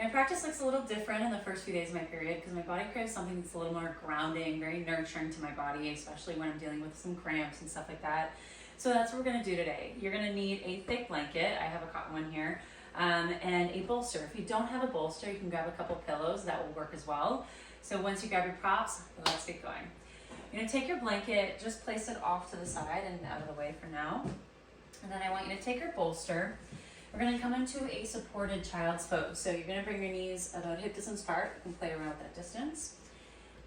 practice looks a little different in the first few days of my period because my body craves something that's a little more grounding, very nurturing to my body, especially when I'm dealing with some cramps and stuff like that. So that's what we're gonna do today. You're gonna need a thick blanket. I have a cotton one here. And a bolster. If you don't have a bolster, you can grab a couple pillows. That will work as well. So once you grab your props, let's get going. You're gonna take your blanket, just place it off to the side and out of the way for now. And then I want you to take your bolster. We're gonna come into a supported child's pose. So you're gonna bring your knees about hip distance apart. You can play around that distance.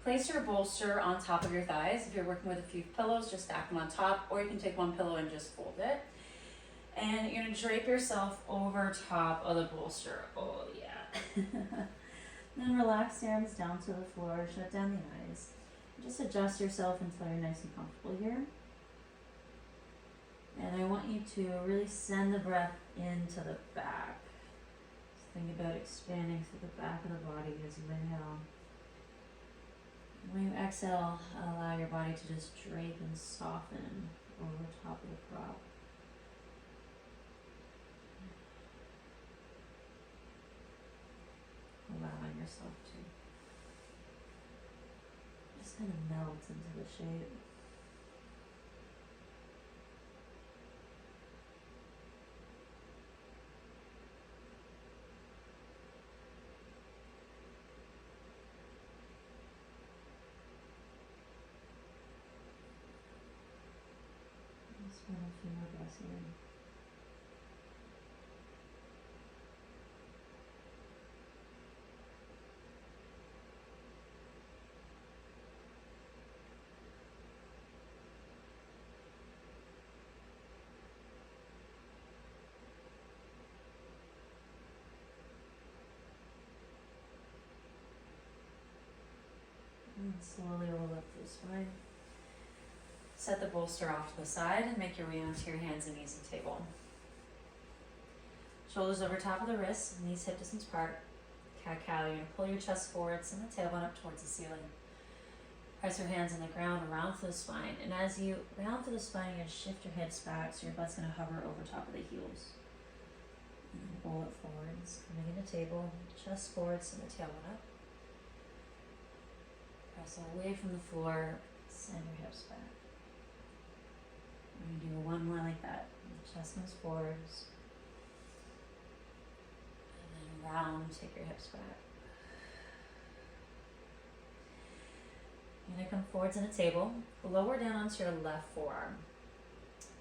Place your bolster on top of your thighs. If you're working with a few pillows, just stack them on top, or you can take one pillow and just fold it. And you're gonna drape yourself over top of the bolster. Oh yeah. Then relax the arms down to the floor, shut down the eyes. Just adjust yourself until you're nice and comfortable here. And I want you to really send the breath into the back. Just think about expanding through the back of the body as you inhale. And when you exhale, allow your body to just drape and soften over top of the prop. Allowing yourself to just kind of melt into the shape. Just want a few more breaths here. And slowly roll up through the spine. Set the bolster off to the side and make your way onto your hands and knees and table. Shoulders over top of the wrists, knees hip distance apart. Cat-cow, you're going to pull your chest forward, send the tailbone up towards the ceiling. Press your hands on the ground, round through the spine. And as you round through the spine, you're going to shift your hips back so your butt's going to hover over top of the heels. And then roll it forwards, coming into table, chest forward, send the tailbone up. Press away from the floor, send your hips back. We're going to do one more like that. The chest comes forwards. And then round, take your hips back. You're going to come forwards in a table. Lower down onto your left forearm.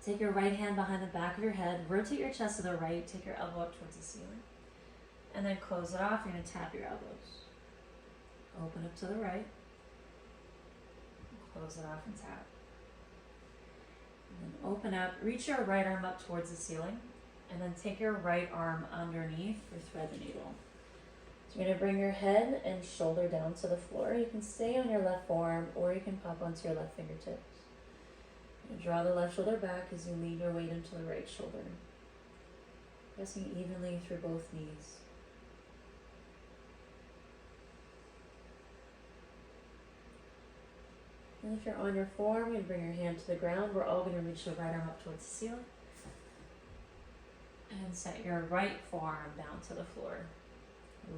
Take your right hand behind the back of your head. Rotate your chest to the right. Take your elbow up towards the ceiling. And then close it off. You're going to tap your elbows. Open up to the right. Close it off and tap. And then open up, reach your right arm up towards the ceiling, and then take your right arm underneath for thread the needle. So you're going to bring your head and shoulder down to the floor. You can stay on your left forearm, or you can pop onto your left fingertips. And draw the left shoulder back as you lean your weight into the right shoulder. Pressing evenly through both knees. And if you're on your forearm, you bring your hand to the ground. We're all going to reach the right arm up towards the ceiling. And set your right forearm down to the floor.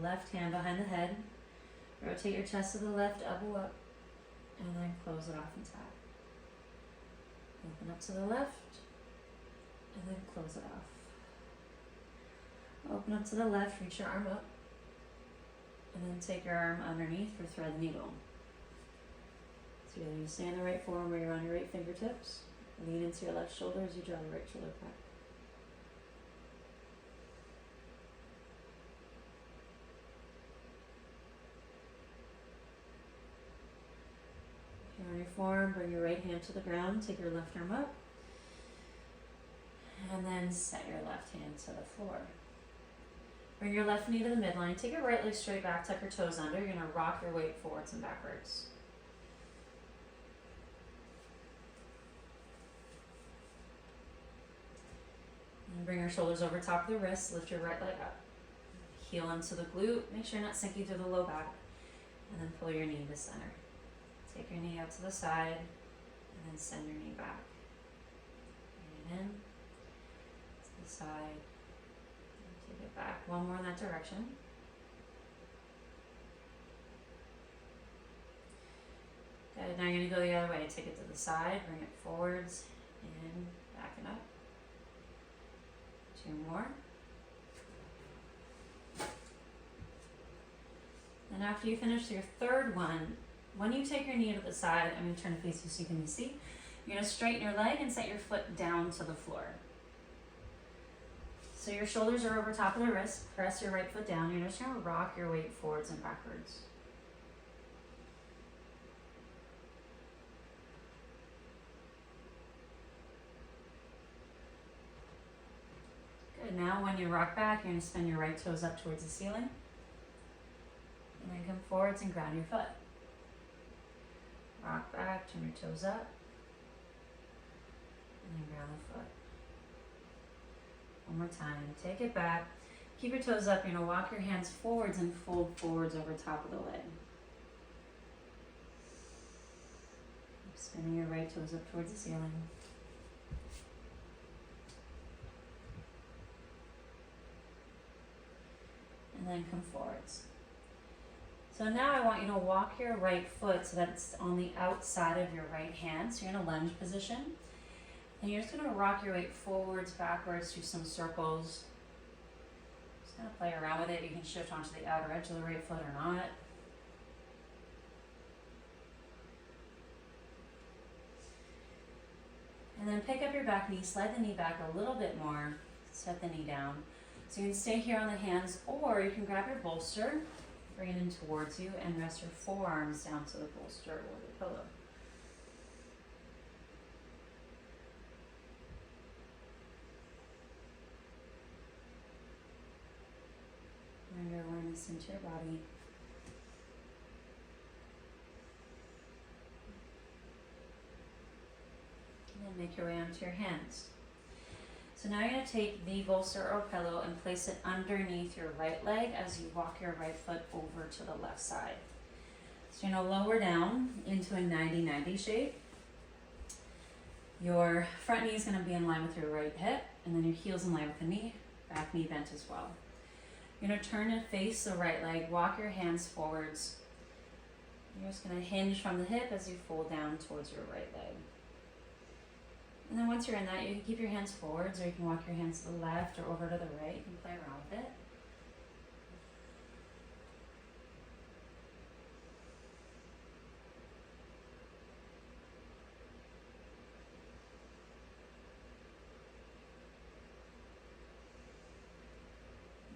Left hand behind the head. Rotate your chest to the left, elbow up. And then close it off and tap. Open up to the left. And then close it off. Open up to the left, reach your arm up. And then take your arm underneath for thread the needle. So you're going to stay on the right forearm where you're on your right fingertips. Lean into your left shoulder as you draw the right shoulder back. If you're on your forearm, bring your right hand to the ground. Take your left arm up. And then set your left hand to the floor. Bring your left knee to the midline. Take your right leg straight back. Tuck your toes under. You're going to rock your weight forwards and backwards. And bring your shoulders over top of the wrists, lift your right leg up. Heel into the glute, make sure you're not sinking through the low back. And then pull your knee to center. Take your knee out to the side, and then send your knee back. Bring it in, to the side, and take it back. One more in that direction. Good, now you're gonna go the other way. Take it to the side, bring it forwards, and back it up. 2 more. And after you finish your third one, when you take your knee to the side, I'm going to turn to face you so you can see. You're going to straighten your leg and set your foot down to the floor. So your shoulders are over top of the wrist. Press your right foot down. You're just going to rock your weight forwards and backwards. Good. Now when you rock back, you're going to spin your right toes up towards the ceiling. And then come forwards and ground your foot. Rock back, turn your toes up, and then ground the foot. One more time. Take it back. Keep your toes up. You're going to walk your hands forwards and fold forwards over top of the leg. Spinning your right toes up towards the ceiling. And then come forwards. So now I want you to walk your right foot so that it's on the outside of your right hand. So you're in a lunge position. And you're just going to rock your weight forwards, backwards, do some circles. Just going to play around with it. You can shift onto the outer edge of the right foot or not. And then pick up your back knee, slide the knee back a little bit more, set the knee down. So you can stay here on the hands, or you can grab your bolster, bring it in towards you, and rest your forearms down to the bolster or the pillow. Bring your awareness into your body. And then make your way onto your hands. So now you're going to take the bolster or pillow and place it underneath your right leg as you walk your right foot over to the left side. So you're going to lower down into a 90-90 shape. Your front knee is going to be in line with your right hip, and then your heel's in line with the knee, back knee bent as well. You're going to turn and face the right leg, walk your hands forwards. You're just going to hinge from the hip as you fold down towards your right leg. And then once you're in that, you can keep your hands forwards, or you can walk your hands to the left or over to the right. You can play around with it.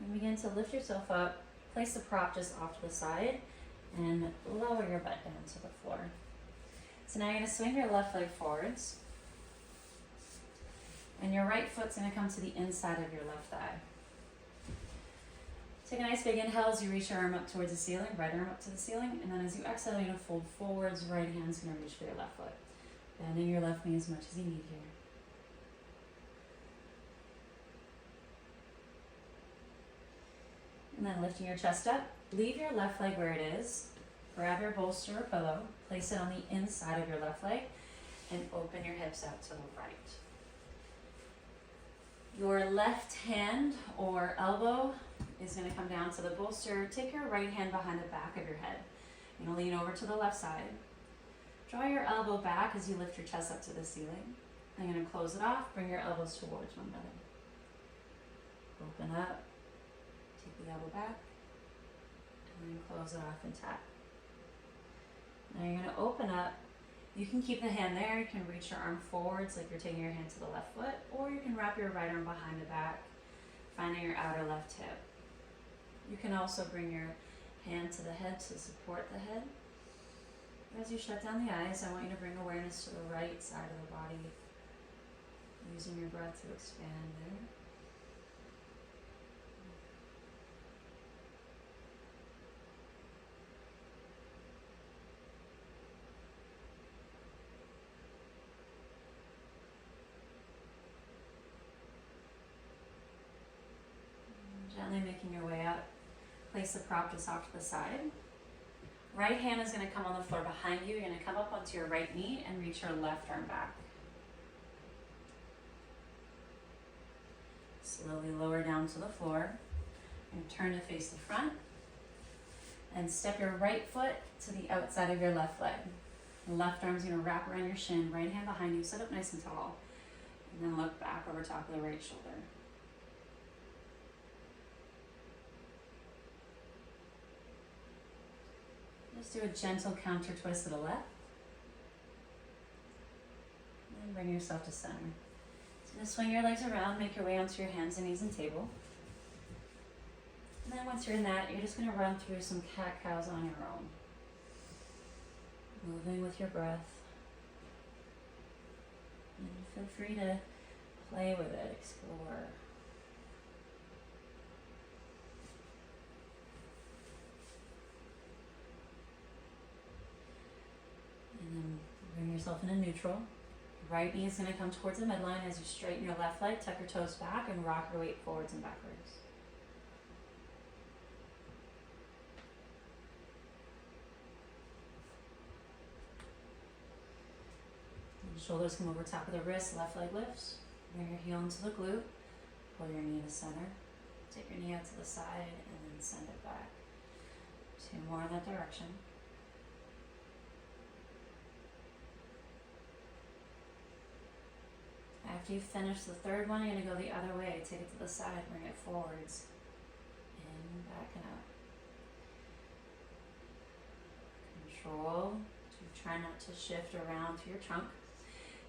And begin to lift yourself up, place the prop just off to the side, and lower your butt down to the floor. So now you're going to swing your left leg forwards. And your right foot's going to come to the inside of your left thigh. Take a nice big inhale as you reach your arm up towards the ceiling, right arm up to the ceiling, and then as you exhale, you're going to fold forwards, right hand's going to reach for your left foot. Bending your left knee as much as you need here. And then lifting your chest up, leave your left leg where it is, grab your bolster or pillow, place it on the inside of your left leg, and open your hips out to the right. Your left hand or elbow is going to come down to the bolster. Take your right hand behind the back of your head. You're going to lean over to the left side. Draw your elbow back as you lift your chest up to the ceiling. I'm going to close it off. Bring your elbows towards one another. Open up. Take the elbow back. And then close it off and tap. Now you're going to open up. You can keep the hand there. You can reach your arm forwards like you're taking your hand to the left foot, or you can wrap your right arm behind the back, finding your outer left hip. You can also bring your hand to the head to support the head. As you shut down the eyes, I want you to bring awareness to the right side of the body, using your breath to expand there. Gently making your way up. Place the prop just off to the side. Right hand is going to come on the floor behind you. You're going to come up onto your right knee and reach your left arm back. Slowly lower down to the floor and turn to face the front. And step your right foot to the outside of your left leg. Left arm's gonna wrap around your shin, right hand behind you, sit up nice and tall. And then look back over top of the right shoulder. Just do a gentle counter twist to the left. And bring yourself to center. So just swing your legs around, make your way onto your hands and knees and table. And then once you're in that, you're just gonna run through some cat-cows on your own. Moving with your breath. And feel free to play with it, explore. And then bring yourself into neutral. Right knee is going to come towards the midline as you straighten your left leg, tuck your toes back, and rock your weight forwards and backwards. And shoulders come over top of the wrist, left leg lifts. Bring your heel into the glute, pull your knee to center. Take your knee out to the side, and then send it back. 2 more in that direction. After you finish the third one, you're going to go the other way. Take it to the side, bring it forwards. In, back, and up. Control to try not to shift around to your trunk.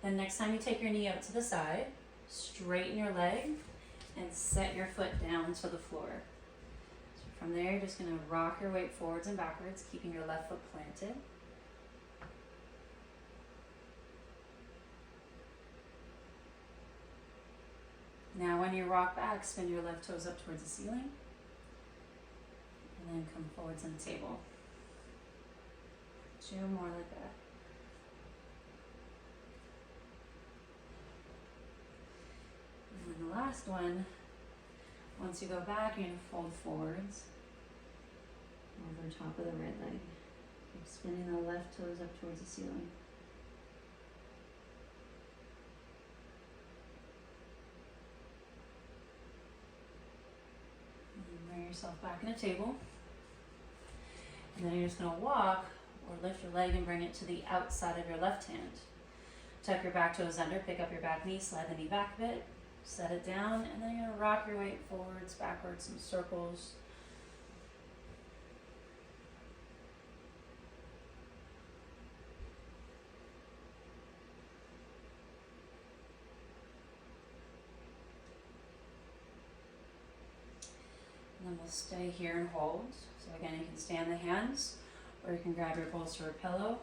Then next time you take your knee out to the side, straighten your leg and set your foot down to the floor. So from there, you're just going to rock your weight forwards and backwards, keeping your left foot planted. Now when you rock back, spin your left toes up towards the ceiling. And then come forwards on the table. 2 more like that. And then the last one, once you go back, you're going to fold forwards over top of the right leg. Keep spinning the left toes up towards the ceiling. Bring yourself back in a table. And then you're just going to walk or lift your leg and bring it to the outside of your left hand. Tuck your back toes under, pick up your back knee, slide the knee back a bit, set it down, and then you're going to rock your weight forwards, backwards, some circles. And then we'll stay here and hold. So again, you can stand the hands, or you can grab your bolster or pillow,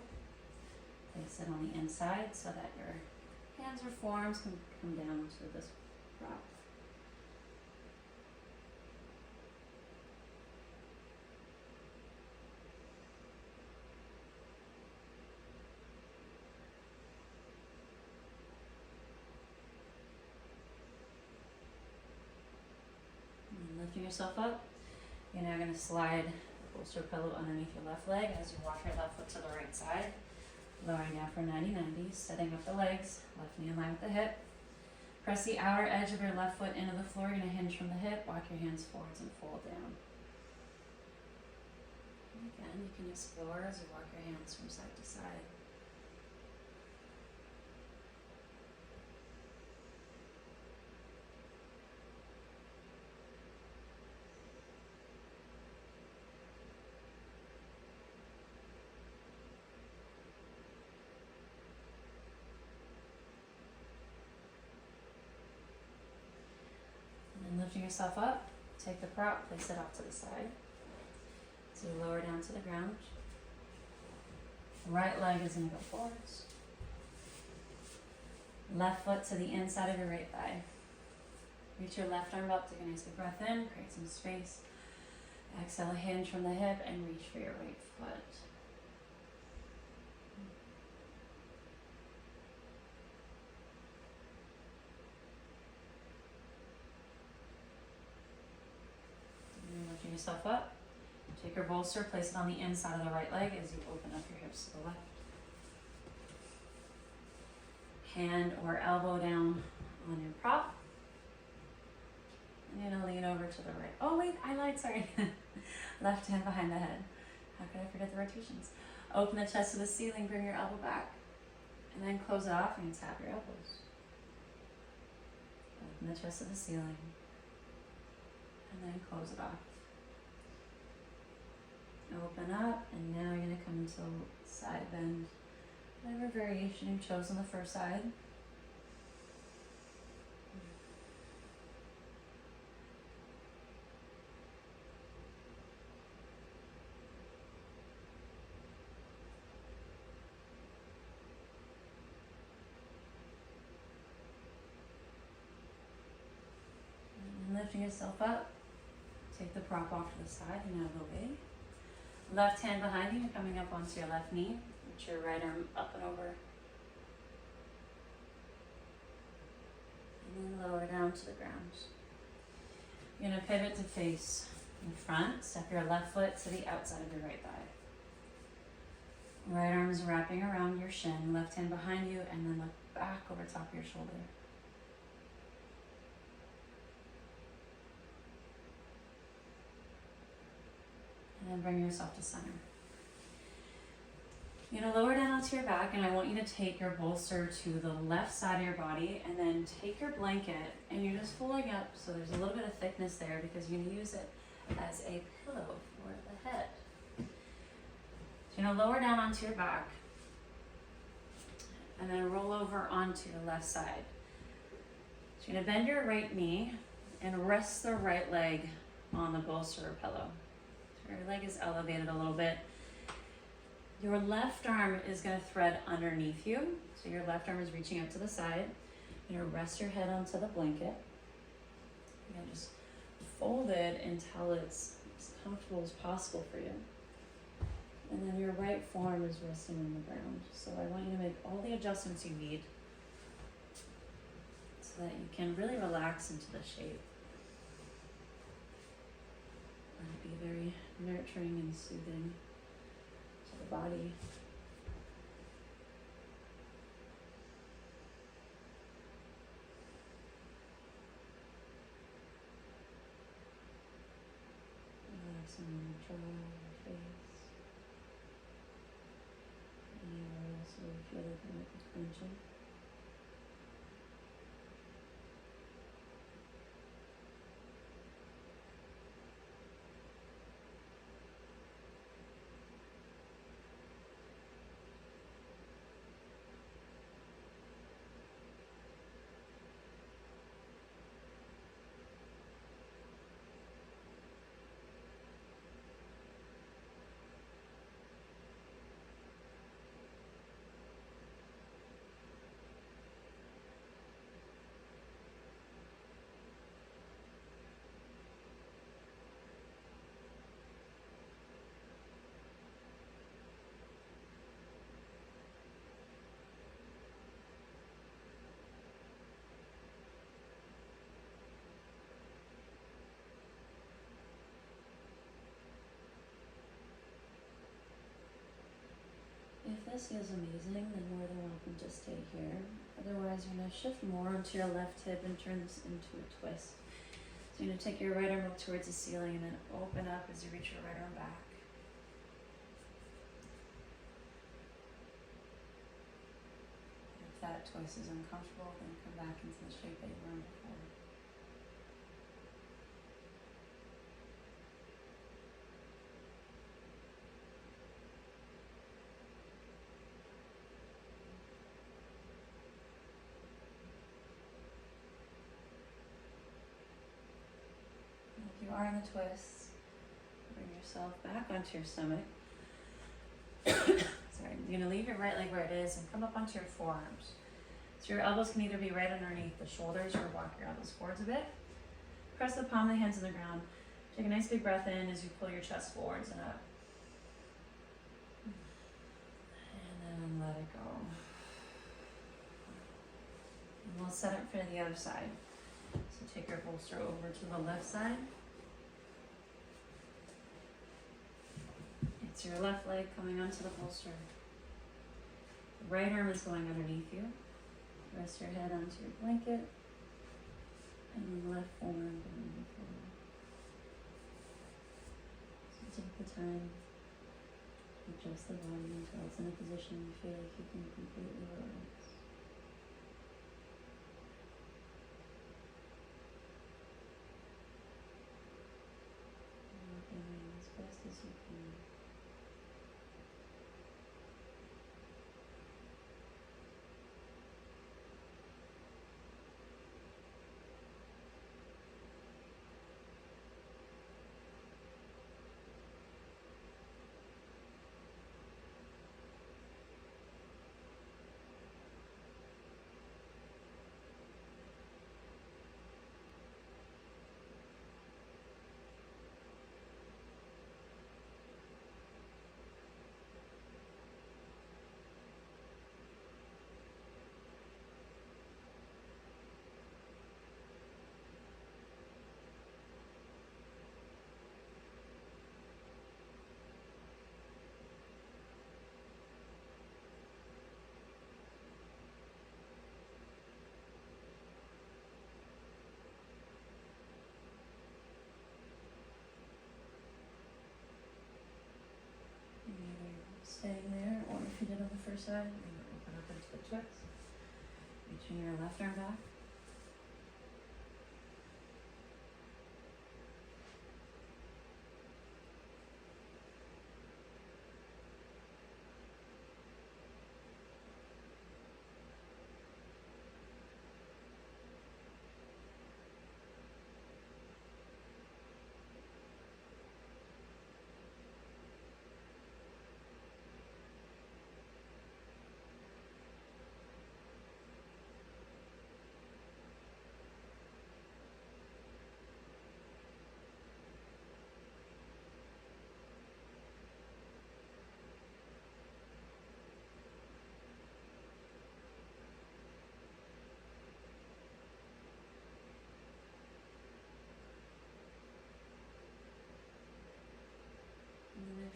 place it on the inside so that your hands or forearms can come down to this prop. Lifting yourself up, you're now going to slide the bolster pillow underneath your left leg as you walk your left foot to the right side, lowering down for 90-90, setting up the legs, left knee in line with the hip. Press the outer edge of your left foot into the floor. You're going to hinge from the hip, walk your hands forwards and fold down. And again, you can explore as you walk your hands from side to side. Lifting yourself up, take the prop, place it off to the side. So you lower down to the ground. Right leg is going to go forwards. Left foot to the inside of your right thigh. Reach your left arm up, take a nice big breath in, create some space. Exhale, hinge from the hip and reach for your right foot. Lifting yourself up, take your bolster, place it on the inside of the right leg as you open up your hips to the left. Hand or elbow down on your prop. And you're gonna lean over to the right. Oh wait, I lied, sorry. Left hand behind the head. How could I forget the rotations? Open the chest to the ceiling, bring your elbow back. And then close it off and tap your elbows. Open the chest to the ceiling. And then close it off. Open up, and now you're going to come into side bend. Whatever variation you chose on the first side. And lifting yourself up, take the prop off to the side and out of the way. Left hand behind you, coming up onto your left knee. Put your right arm up and over. And then lower down to the ground. You're going to pivot to face in front. Step your left foot to the outside of your right thigh. Right arm is wrapping around your shin. Left hand behind you, and then look back over top of your shoulder. And then bring yourself to center. You're going to lower down onto your back, and I want you to take your bolster to the left side of your body, and then take your blanket, and you're just folding up so there's a little bit of thickness there because you're going to use it as a pillow for the head. So you're going to lower down onto your back, and then roll over onto your left side. So you're going to bend your right knee and rest the right leg on the bolster or pillow. Your leg is elevated a little bit. Your left arm is going to thread underneath you. So your left arm is reaching out to the side. You're going to rest your head onto the blanket. You're going to just fold it until it's as comfortable as possible for you. And then your right forearm is resting on the ground. So I want you to make all the adjustments you need so that you can really relax into the shape. Let it be very nurturing and soothing to the body. Relaxing your jaw, your face. Anywhere else where you feel like you might be clenching. If this feels amazing, then more than welcome to stay here. Otherwise, you're going to shift more onto your left hip and turn this into a twist. So you're going to take your right arm up towards the ceiling and then open up as you reach your right arm back. If that twist is uncomfortable, then come back into the shape that you were in before. You are in the twist. Bring yourself back onto your stomach. Sorry, you're going to leave your right leg where it is and come up onto your forearms. So your elbows can either be right underneath the shoulders or walk your elbows forwards a bit. Press the palm of the hands on the ground. Take a nice big breath in as you pull your chest forwards and up. And then let it go. And we'll set it for the other side. So take your bolster over to the left side. It's your left leg coming onto the bolster. The right arm is going underneath you. Rest your head onto your blanket. And then left forearm going forward. So take the time Adjust the body until it's in a position you feel like you can completely relax. Working as best as you can. Staying there, or if you did on the first side, you're going to open up into the twist, reaching your left arm back.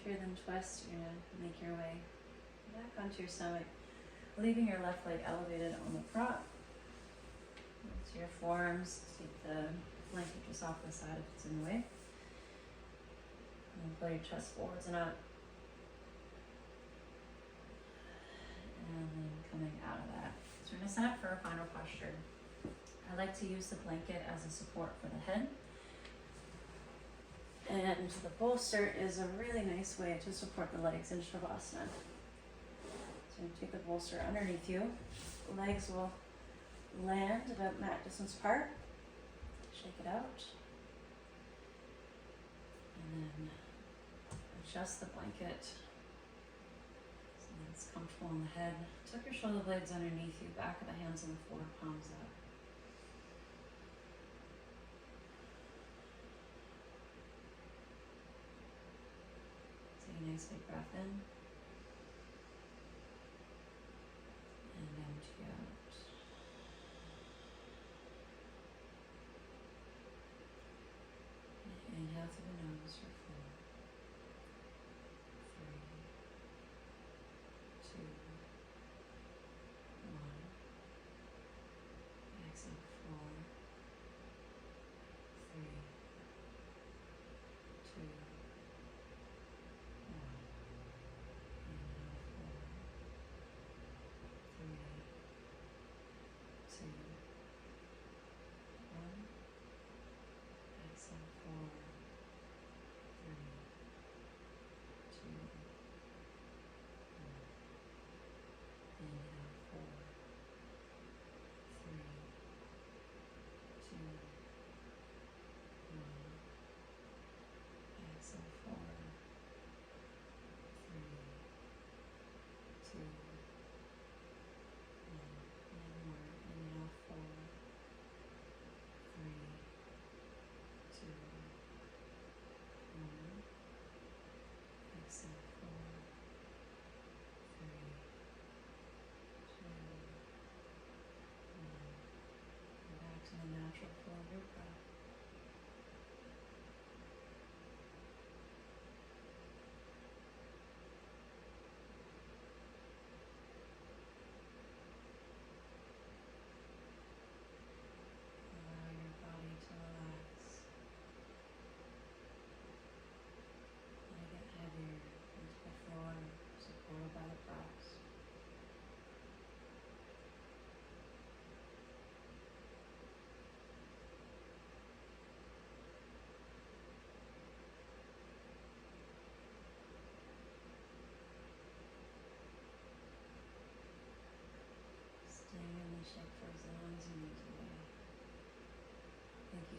If you're then twist, you're going to make your way back onto your stomach, leaving your left leg elevated on the prop. To your forearms, take the blanket just off the side if it's in the way. And then pull your chest forwards and up. And then coming out of that. So we're going to set up for our final posture. I like to use the blanket as a support for the head. And the bolster is a really nice way to support the legs in Shavasana. So you take the bolster underneath you. Legs will land about mat distance apart. Shake it out. And then adjust the blanket so that it's comfortable on the head. Tuck your shoulder blades underneath you, back of the hands on the floor, palms up. Nice big breath in and empty out. Inhale through the nose for 4, 3, 2, 1. Exhale 4, 3, 2, 1.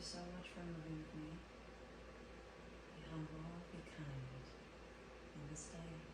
you so much for moving with me. Be humble, be kind in this day.